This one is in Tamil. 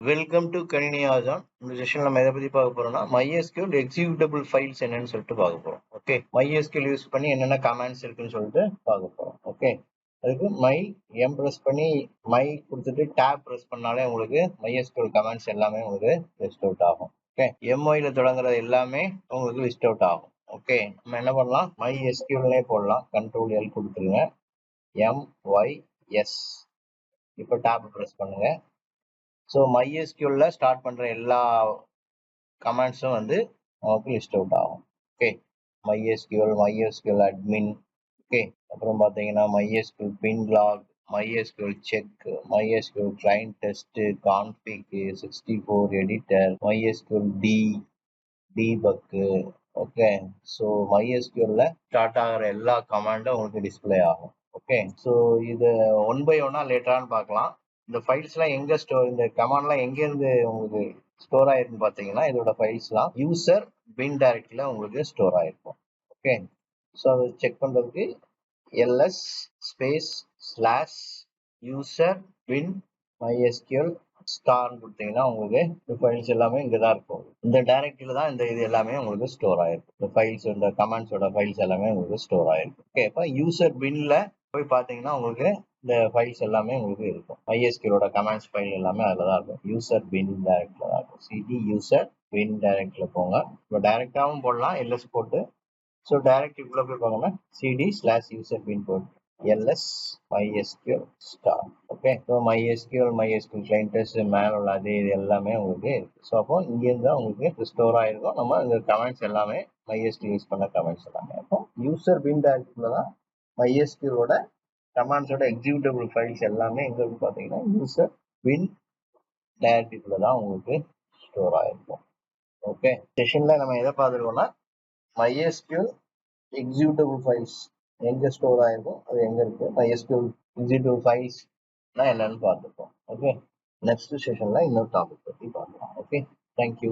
Welcome to கணினியாஜான். இந்த செஷன்ல நம்ம எதை பத்தி பார்க்க போறோம்னா MySQL எக்ஸிக்யூட்டபிள் ஃபைல்ஸ் என்னன்னு சொல்லிட்டு பார்க்க போறோம். ஓகே, MySQL யூஸ் பண்ணி என்னென்ன கமாண்ட்ஸ் இருக்குன்னு சொல்லிட்டு பார்க்க போறோம். ஓகே, அதுக்கு எம் பிரஸ் பண்ணி மை கொடுத்துட்டு டேப் பிரஸ் பண்ணாலே உங்களுக்கு MySQL கமாண்ட்ஸ் எல்லாமே உங்களுக்கு லிஸ்ட் அவுட் ஆகும். ஓகே, எம்ஒய்ல தொடங்குறது எல்லாமே உங்களுக்கு லிஸ்ட் அவுட் ஆகும். ஓகே, நம்ம என்ன பண்ணலாம், MySQLனே போடலாம். கண்ட்ரோல் எல் கொடுத்துருங்க, MyS. இப்போ டேப் பிரஸ் பண்ணுங்க. ஸோ MySQL ஸ்டார்ட் பண்ற எல்லா கமாண்ட்ஸும் வந்து நமக்கு லிஸ்ட் அவுட் ஆகும். Okay, MySQL admin. ஓகே, அப்புறம் பார்த்தீங்கன்னா MySQL binlog, MySQL check, MySQL client test, config, 64 editor, MySQL debug. Okay, so MySQL start ஆகிற எல்லா கமாண்டும் உங்களுக்கு டிஸ்பிளே ஆகும். ஓகே, ஸோ இது ஒன் பை ஒன்னா லேட்டரான்னு பார்க்கலாம். இந்த ஃபைல்ஸ்லாம் எங்க ஸ்டோர், இந்த கமாண்ட்லாம் எங்க இருந்து உங்களுக்கு ஸ்டோர் ஆயிருக்குன்னு பார்த்தீங்கன்னா, இதோட ஃபைல்ஸ்லாம் யூசர் பின் டைரக்டரியில உங்களுக்கு ஸ்டோர் ஆயிருக்கும். ஓகே, ஸோ அதை செக் பண்றதுக்கு LS space slash user bin MySQL ஸ்டார்னு கொடுத்தீங்கன்னா உங்களுக்கு இந்த ஃபைல்ஸ் எல்லாமே இங்கே தான் இருக்கும். இந்த டைரக்டரியில தான் இந்த இது எல்லாமே உங்களுக்கு ஸ்டோர் ஆயிருக்கும். இந்த ஃபைல்ஸ், இந்த கமாண்ட்ஸோட ஃபைல்ஸ் எல்லாமே உங்களுக்கு ஸ்டோர் ஆயிருக்கும். ஓகே, இப்போ யூசர் பின்ல போய் பார்த்தீங்கன்னா உங்களுக்கு இந்த ஃபைல்ஸ் எல்லாமே உங்களுக்கு இருக்கும். MySQLோட கமாண்ட்ஸ் ஃபைல் எல்லாமே அதில் தான் இருக்கும். யூசர் பின் டைரக்ட்ல தான் இருக்கும். சிடி யூசர் பின் டைரக்ட்ல போங்க. இப்போ டைரக்டாகவும் போடலாம், எல்எஸ் போட்டு. ஸோ டைரக்டிவ்குள்ள போய் பாருங்க, சிடி ஸ்லாஷ் யூசர் பின் போட்டு LS MySQL star. Okay, so MySQL client test manual அது இது எல்லாமே உங்களுக்கு இருக்கு. ஸோ அப்போ இங்கேருந்து தான் உங்களுக்கு ஸ்டோர் ஆயிருக்கும். நம்ம இந்த கமெண்ட்ஸ் எல்லாமே MySQL யூஸ் பண்ண கமெண்ட்ஸ் எல்லாமே. அப்போ யூசர் பின் டைரக்ட்ல தான் MySQLோட கமாண்ட்ஸோட எக்ஸிக்யூட்டபிள் ஃபைல்ஸ் எல்லாமே எங்க இருக்கு பார்த்தீங்கன்னா யூசர் பின் டைரக்டரிக்குள்ள தான் உங்களுக்கு ஸ்டோர் ஆயிருக்கும். ஓகே, செஷன்ல நம்ம எதை பார்த்துருக்கோம்னா MySQL எக்ஸிக்யூட்டபிள் ஃபைல்ஸ் எங்க ஸ்டோர் ஆயிருக்கும், அது எங்க இருக்கு, MySQL எக்ஸிக்யூட்டபிள் ஃபைல்ஸ்னா என்னன்னு பார்த்துருக்கோம். ஓகே, நெக்ஸ்ட் செஷன்ல இன்னொரு டாபிக் பத்தி பார்க்கலாம். Okay, thank you.